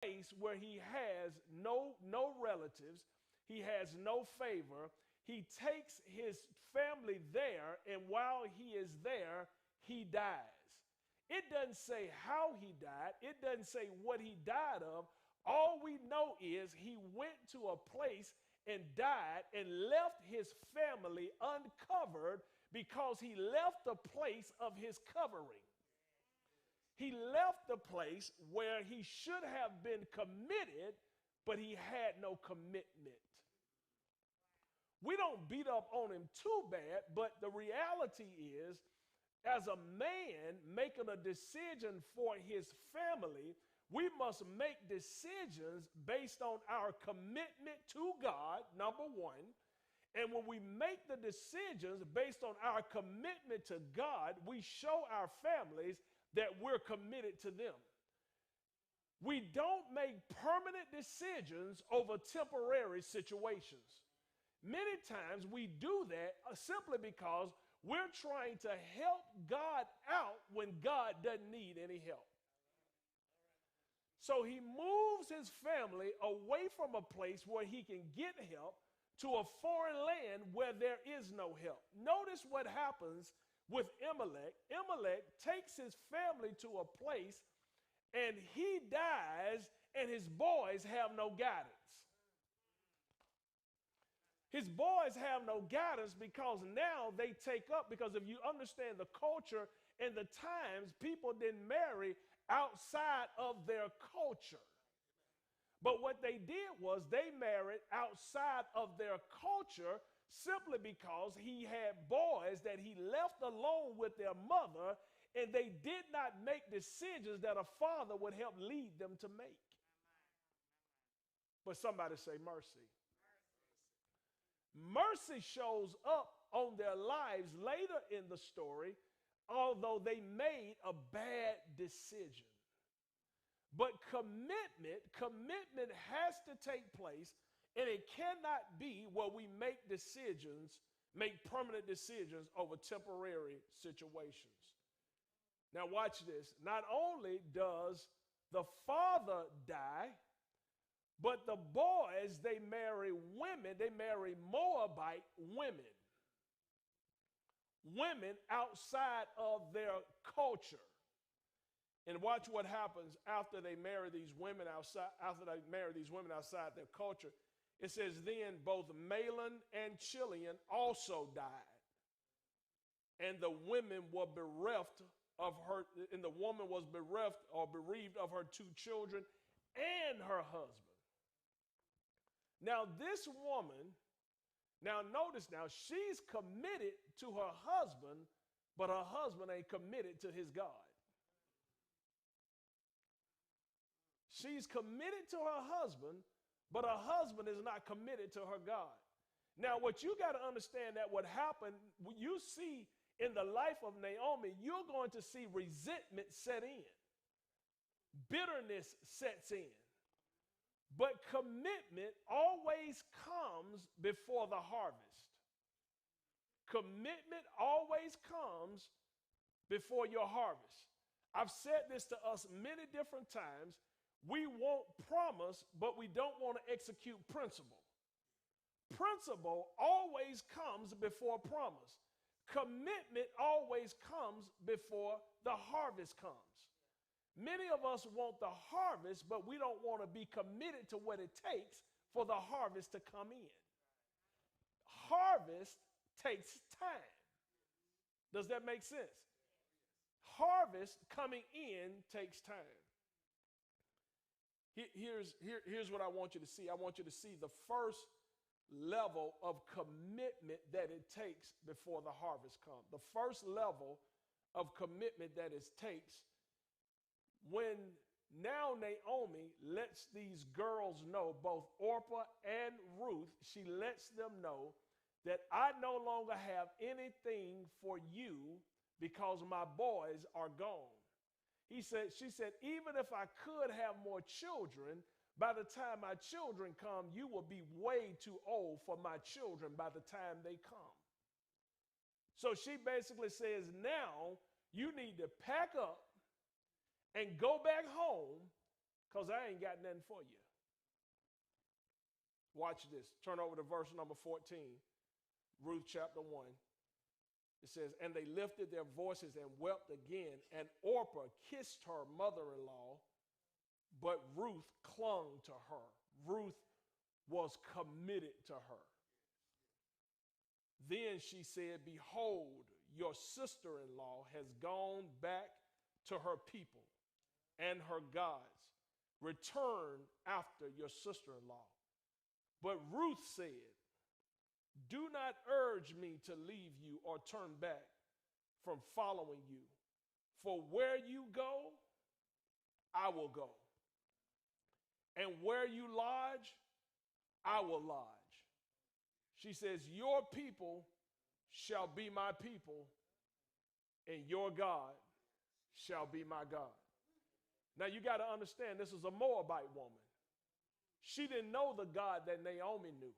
place where he has no relatives, he has no favor. He takes his family there, and while he is there, he dies. It doesn't say how he died, it doesn't say what he died of. All we know is he went to a place and died and left his family uncovered because he left the place of his covering. He left the place where he should have been committed, but he had no commitment. We don't beat up on him too bad, but the reality is, as a man making a decision for his family, we must make decisions based on our commitment to God, number one. And when we make the decisions based on our commitment to God, we show our families that we're committed to them. We don't make permanent decisions over temporary situations. Many times we do that simply because we're trying to help God out when God doesn't need any help. So he moves his family away from a place where he can get help to a foreign land where there is no help. Notice what happens with Amalek. Amalek takes his family to a place and he dies, and his boys have no guidance. His boys have no guidance because now they take up, because if you understand the culture and the times, people didn't marry outside of their culture. But what they did was they married outside of their culture simply because he had boys that he left alone with their mother, and they did not make decisions that a father would help lead them to make. But somebody say mercy. Mercy shows up on their lives later in the story, although they made a bad decision. But commitment has to take place, and it cannot be where we make permanent decisions over temporary situations. Now watch this. Not only does the father die, but the boys, they marry women. They marry Moabite women. Women outside of their culture. And watch what happens after they marry these women outside. After they marry these women outside their culture, it says, then both Mahlon and Chilion also died, and the women were bereft of her. And the woman was bereft or bereaved of her two children and her husband. Now this woman, now notice now, she's committed to her husband, but her husband ain't committed to his God. She's committed to her husband, but her husband is not committed to her God. Now what you got to understand that what happened, you see in the life of Naomi, you're going to see resentment set in. Bitterness sets in. But commitment always comes before the harvest. Commitment always comes before your harvest. I've said this to us many different times. We want promise, but we don't want to execute principle. Principle always comes before promise. Commitment always comes before the harvest comes. Many of us want the harvest, but we don't want to be committed to what it takes for the harvest to come in. Harvest takes time. Does that make sense? Harvest coming in takes time. Here's what I want you to see. I want you to see the first level of commitment that it takes before the harvest comes. The first level of commitment that it takes when now Naomi lets these girls know, both Orpah and Ruth, she lets them know that I no longer have anything for you because my boys are gone. She said, even if I could have more children, by the time my children come, you will be way too old for my children by the time they come. So she basically says, now you need to pack up and go back home because I ain't got nothing for you. Watch this. Turn over to verse number 14, Ruth chapter 1. It says, and they lifted their voices and wept again, and Orpah kissed her mother-in-law, but Ruth clung to her. Ruth was committed to her. Then she said, behold, your sister-in-law has gone back to her people and her gods. Return after your sister-in-law. But Ruth said, do not urge me to leave you or turn back from following you. For where you go, I will go. And where you lodge, I will lodge. She says, your people shall be my people, and your God shall be my God. Now you got to understand, this is a Moabite woman. She didn't know the God that Naomi knew.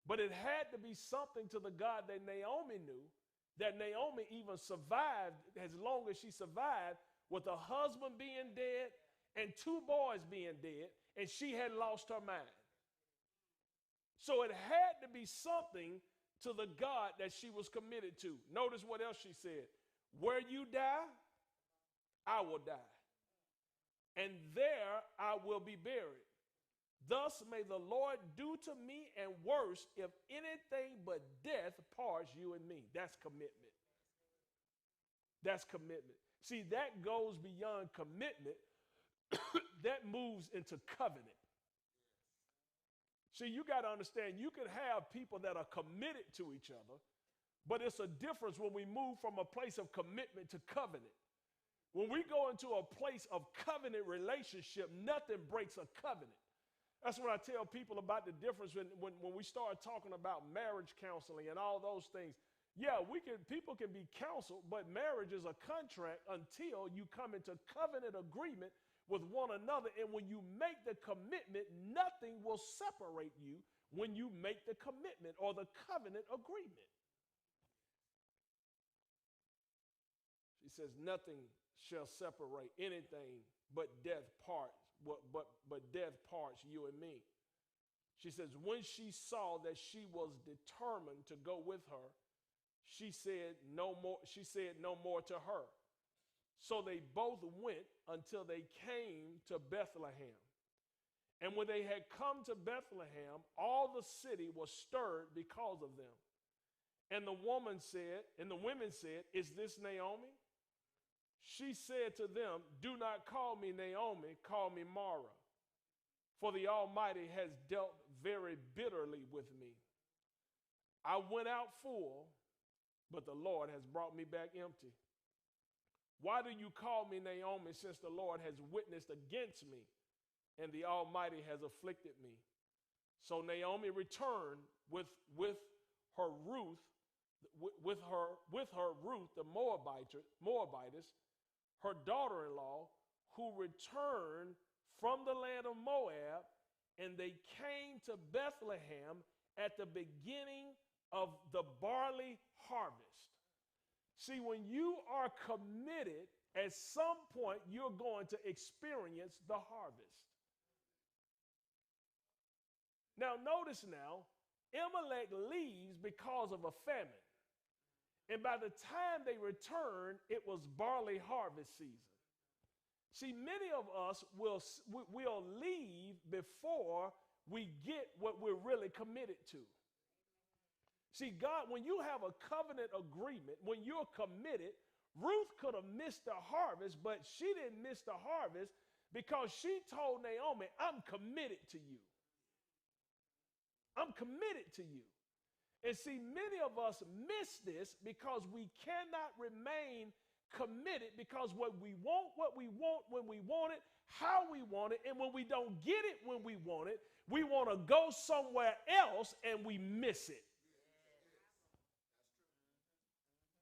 But it had to be something to the God that Naomi knew, that Naomi even survived as long as she survived with a husband being dead and 2 boys being dead, and she had lost her mind. So it had to be something to the God that she was committed to. Notice what else she said. Where you die, I will die. And there I will be buried. Thus may the Lord do to me and worse if anything but death parts you and me. That's commitment. That's commitment. See, that goes beyond commitment. That moves into covenant. See, you got to understand, you can have people that are committed to each other, but it's a difference when we move from a place of commitment to covenant. When we go into a place of covenant relationship, nothing breaks a covenant. That's what I tell people about the difference when we start talking about marriage counseling and all those things. Yeah, people can be counseled, but marriage is a contract until you come into covenant agreement with one another. And when you make the commitment, nothing will separate you when you make the commitment or the covenant agreement. She says, nothing shall separate anything but death parts. But death parts you and me. She says, when she saw that she was determined to go with her, she said no more to her. So they both went until they came to Bethlehem. And when they had come to Bethlehem, all the city was stirred because of them. And the women said, is this Naomi? She said to them, do not call me Naomi, call me Mara, for the Almighty has dealt very bitterly with me. I went out full, but the Lord has brought me back empty. Why do you call me Naomi, since the Lord has witnessed against me, and the Almighty has afflicted me? So Naomi returned with her Ruth, the Moabitess, her daughter-in-law, who returned from the land of Moab, and they came to Bethlehem at the beginning of the barley harvest. See, when you are committed, at some point you're going to experience the harvest. Now, notice now, Amalek leaves because of a famine. And by the time they return, it was barley harvest season. See, many of us will leave before we get what we're really committed to. See, God, when you have a covenant agreement, when you're committed, Ruth could have missed the harvest, but she didn't miss the harvest because she told Naomi, I'm committed to you. I'm committed to you. And see, many of us miss this because we cannot remain committed, because what we want when we want it, how we want it, and when we don't get it when we want it, we want to go somewhere else and we miss it.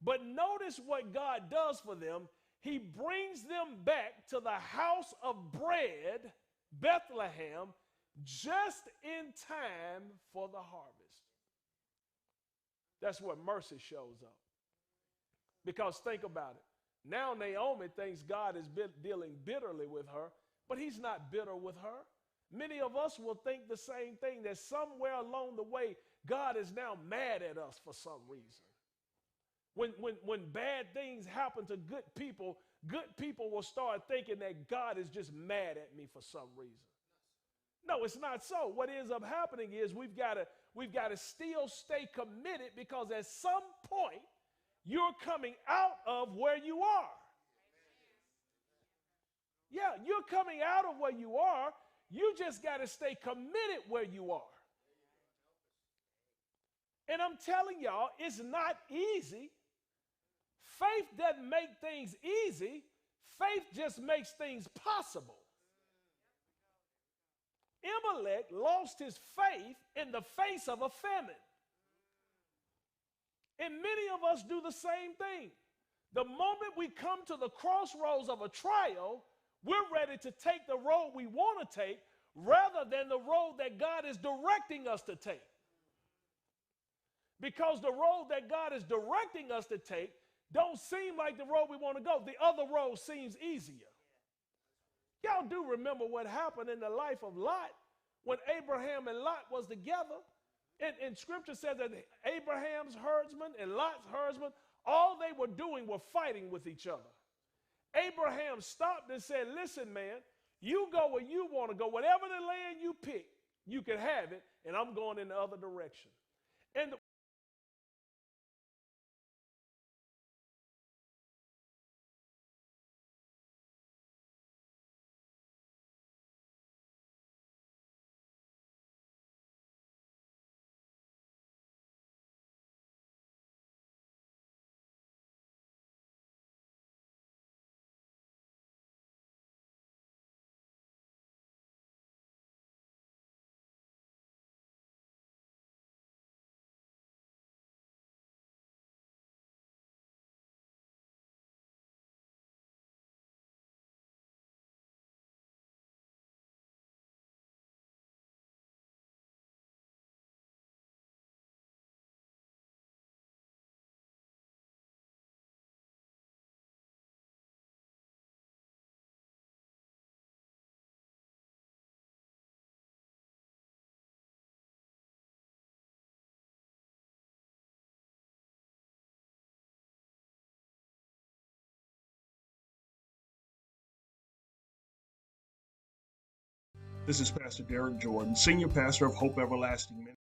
But notice what God does for them. He brings them back to the house of bread, Bethlehem, just in time for the harvest. That's where mercy shows up. Because think about it. Now Naomi thinks God is dealing bitterly with her But he's not bitter with her. Many of us will think the same thing, that somewhere along the way, God is now mad at us for some reason. When bad things happen to good people will start thinking that God is just mad at me for some reason. No, it's not so. What ends up happening is we've got to still stay committed, because at some point you're coming out of where you are. Yeah, you're coming out of where you are. You just got to stay committed where you are. And I'm telling y'all, it's not easy. Faith doesn't make things easy. Faith just makes things possible. Amalek lost his faith in the face of a famine. And many of us do the same thing. The moment we come to the crossroads of a trial, we're ready to take the road we want to take rather than the road that God is directing us to take. Because the road that God is directing us to take don't seem like the road we want to go. The other road seems easier. Y'all do remember what happened in the life of Lot when Abraham and Lot was together. And Scripture says that Abraham's herdsmen and Lot's herdsmen, all they were doing were fighting with each other. Abraham stopped and said, listen, man, you go where you want to go. Whatever the land you pick, you can have it, and I'm going in the other direction. And This is Pastor Derrick Jordan, Senior Pastor of Hope Everlasting Ministries.